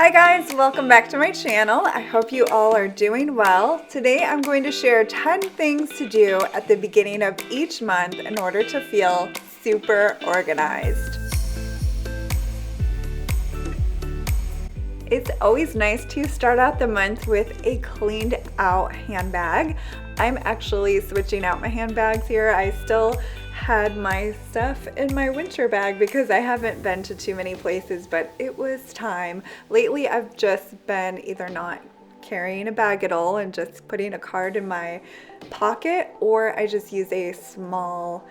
Hi guys, welcome back to my channel. I hope you all are doing well. Today I'm going to share 10 things to do at the beginning of each month in order to feel super organized. It's always nice to start out the month with a cleaned out handbag. I'm actually switching out my handbags here. I still had my stuff in my winter bag because I haven't been to too many places, but it was time. Lately I've just been either not carrying a bag at all and just putting a card in my pocket, or I just use a small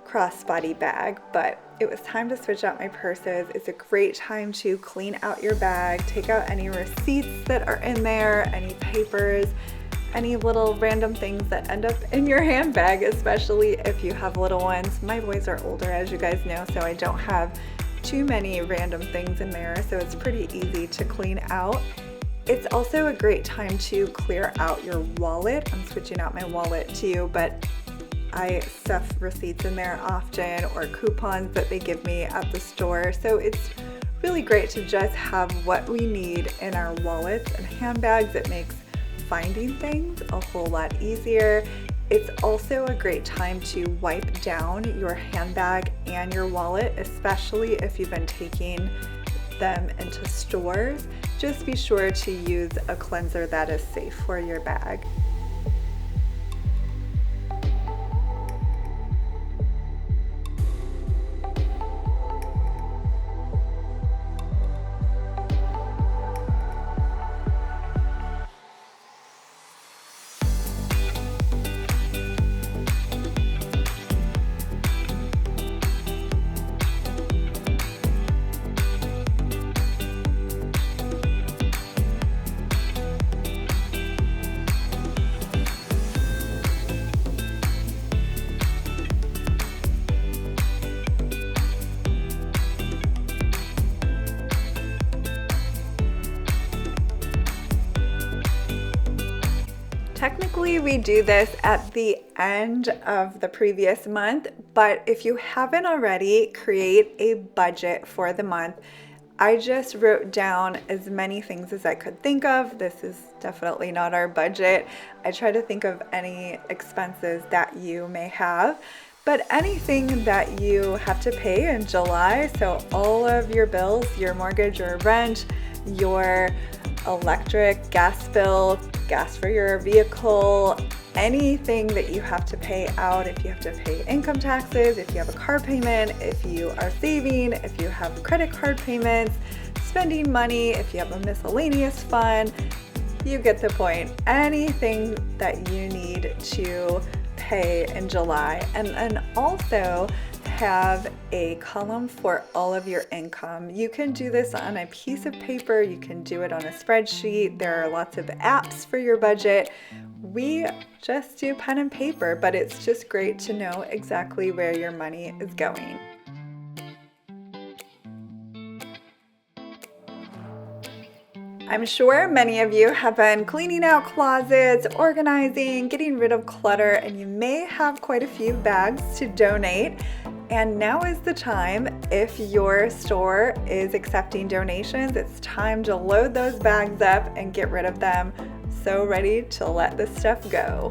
crossbody bag, but it was time to switch out my purses. It's a great time to clean out your bag, take out any receipts that are in there, any papers, any little random things that end up in your handbag, especially if you have little ones. My boys are older, as you guys know, so I don't have too many random things in there, so it's pretty easy to clean out. It's also a great time to clear out your wallet. I'm switching out my wallet too, but I stuff receipts in there often, or coupons that they give me at the store. So it's really great to just have what we need in our wallets and handbags. It makes finding things a whole lot easier. It's also a great time to wipe down your handbag and your wallet, especially if you've been taking them into stores. Just be sure to use a cleanser that is safe for your bag. Technically, we do this at the end of the previous month, but if you haven't already, create a budget for the month. I just wrote down as many things as I could think of. This is definitely not our budget. I try to think of any expenses that you may have, but anything that you have to pay in July, so all of your bills, your mortgage or rent, your electric, gas bill, gas for your vehicle, anything that you have to pay out, if you have to pay income taxes, if you have a car payment, if you are saving, if you have credit card payments, spending money, if you have a miscellaneous fund, you get the point. Anything that you need to pay in July. And then also have a column for all of your income. You can do this on a piece of paper, you can do it on a spreadsheet. There are lots of apps for your budget. We just do pen and paper, but it's just great to know exactly where your money is going. I'm sure many of you have been cleaning out closets, organizing, getting rid of clutter, and you may have quite a few bags to donate. And now is the time. If your store is accepting donations, it's time to load those bags up and get rid of them. So ready to let this stuff go.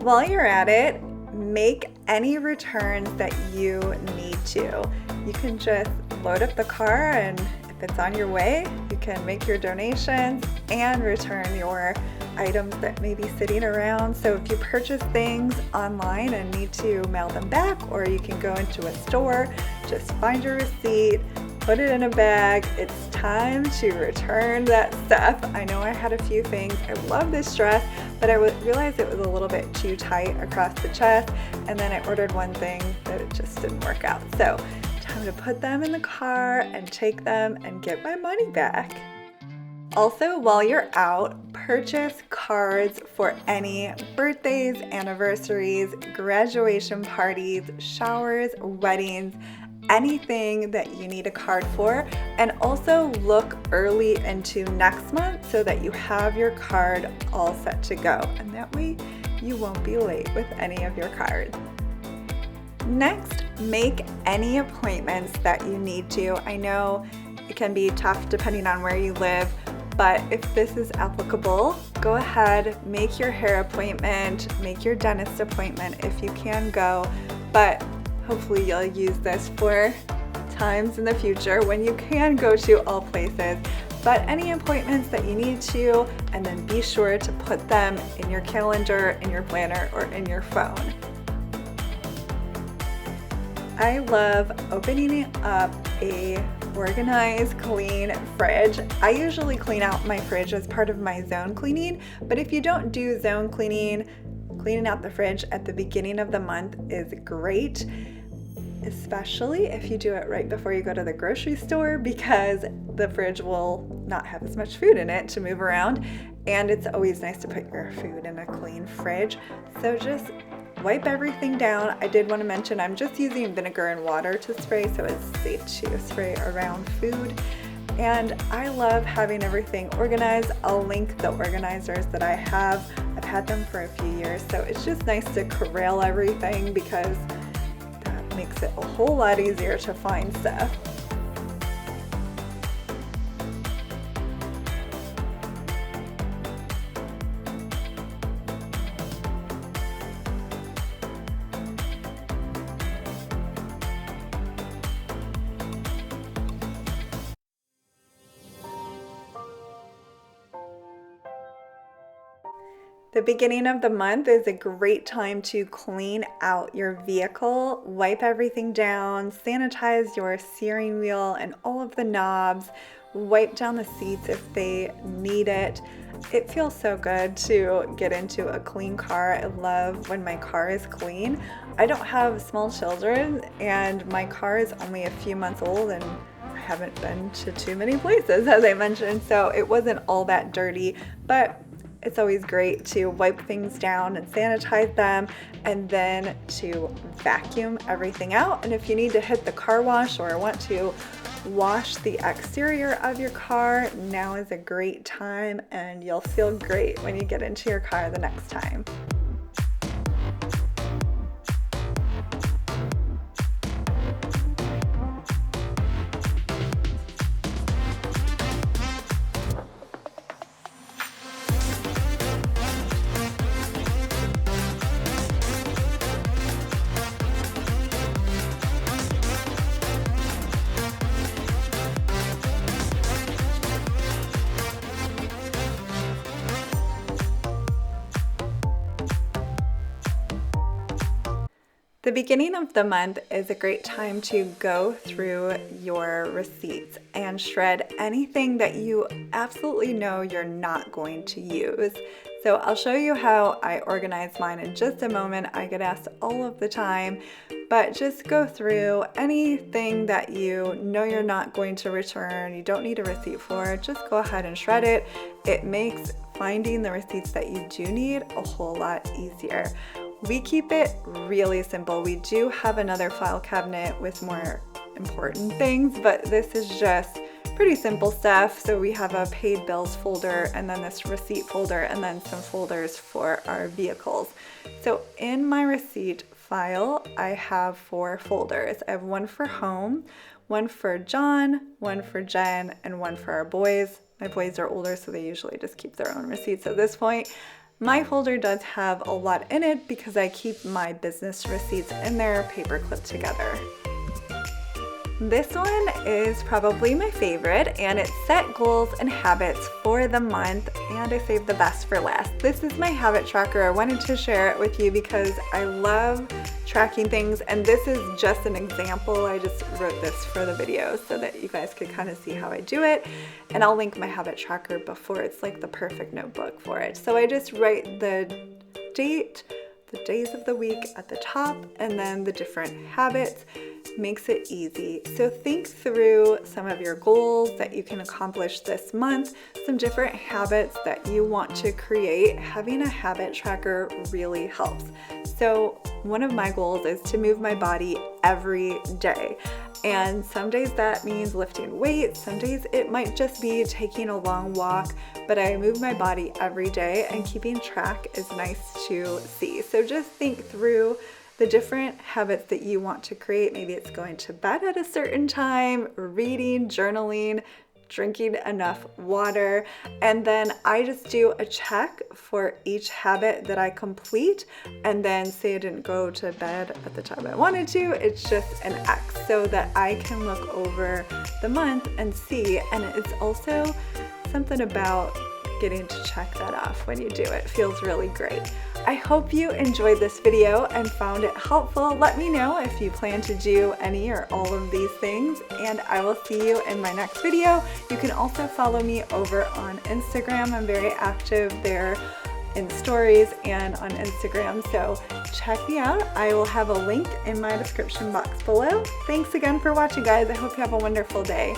While you're at it, make any returns that you need to. You can just load up the car, and if it's on your way, you can make your donations and return your items that may be sitting around. So if you purchase things online and need to mail them back, or you can go into a store, just find your receipt, put it in a bag. It's time to return that stuff. I know I had a few things. I love this dress, but I realized it was a little bit too tight across the chest, and then I ordered one thing that it just didn't work out. So time to put them in the car and take them and get my money back. Also, while you're out, purchase cards for any birthdays, anniversaries, graduation parties, showers, weddings, anything that you need a card for. And also look early into next month so that you have your card all set to go. And that way you won't be late with any of your cards. Next, make any appointments that you need to. I know it can be tough depending on where you live, but if this is applicable, go ahead, make your hair appointment, make your dentist appointment if you can go, but hopefully you'll use this for times in the future when you can go to all places. But any appointments that you need to, and then be sure to put them in your calendar, in your planner, or in your phone. I love opening up a organized, clean fridge. I usually clean out my fridge as part of my zone cleaning, but if you don't do zone cleaning, cleaning out the fridge at the beginning of the month is great, especially if you do it right before you go to the grocery store, because the fridge will not have as much food in it to move around, and it's always nice to put your food in a clean fridge. So just wipe everything down. I did want to mention I'm just using vinegar and water to spray, so it's safe to spray around food. And I love having everything organized. I'll link the organizers that I have. I've had them for a few years, so it's just nice to corral everything because that makes it a whole lot easier to find stuff. The beginning of the month is a great time to clean out your vehicle, wipe everything down, sanitize your steering wheel and all of the knobs, wipe down the seats if they need it. It feels so good to get into a clean car. I love when my car is clean. I don't have small children and my car is only a few months old and I haven't been to too many places, as I mentioned, so it wasn't all that dirty, but it's always great to wipe things down and sanitize them, and then to vacuum everything out. And if you need to hit the car wash or want to wash the exterior of your car, now is a great time, and you'll feel great when you get into your car the next time. The beginning of the month is a great time to go through your receipts and shred anything that you absolutely know you're not going to use. So I'll show you how I organize mine in just a moment. I get asked all of the time, but just go through anything that you know you're not going to return, you don't need a receipt for, just go ahead and shred it. It makes finding the receipts that you do need a whole lot easier. We keep it really simple. We do have another file cabinet with more important things, but this is just pretty simple stuff. So we have a paid bills folder and then this receipt folder and then some folders for our vehicles. So in my receipt file, I have 4 folders. I have one for home, one for John, one for Jen, and one for our boys. My boys are older, so they usually just keep their own receipts at this point. My folder does have a lot in it because I keep my business receipts in there paper clipped together. This one is probably my favorite, and it's set goals and habits for the month, and I saved the best for last. This is my habit tracker. I wanted to share it with you because I love tracking things, and this is just an example. I just wrote this for the video so that you guys could kind of see how I do it, and I'll link my habit tracker before. It's like the perfect notebook for it. So I just write the date, the days of the week at the top, and then the different habits. Makes it easy. So think through some of your goals that you can accomplish this month, some different habits that you want to create. Having a habit tracker really helps. So one of my goals is to move my body every day. And some days that means lifting weights, some days it might just be taking a long walk, but I move my body every day, and keeping track is nice to see. So just think through the different habits that you want to create. Maybe it's going to bed at a certain time, reading, journaling, drinking enough water, and then I just do a check for each habit that I complete, and then say I didn't go to bed at the time I wanted to, it's just an X, so that I can look over the month and see. And it's also something about getting to check that off when you do it. It feels really great. I hope you enjoyed this video and found it helpful. Let me know if you plan to do any or all of these things, and I will see you in my next video. You can also follow me over on Instagram. I'm very active there in stories and on Instagram, so check me out. I will have a link in my description box below. Thanks again for watching, guys. I hope you have a wonderful day.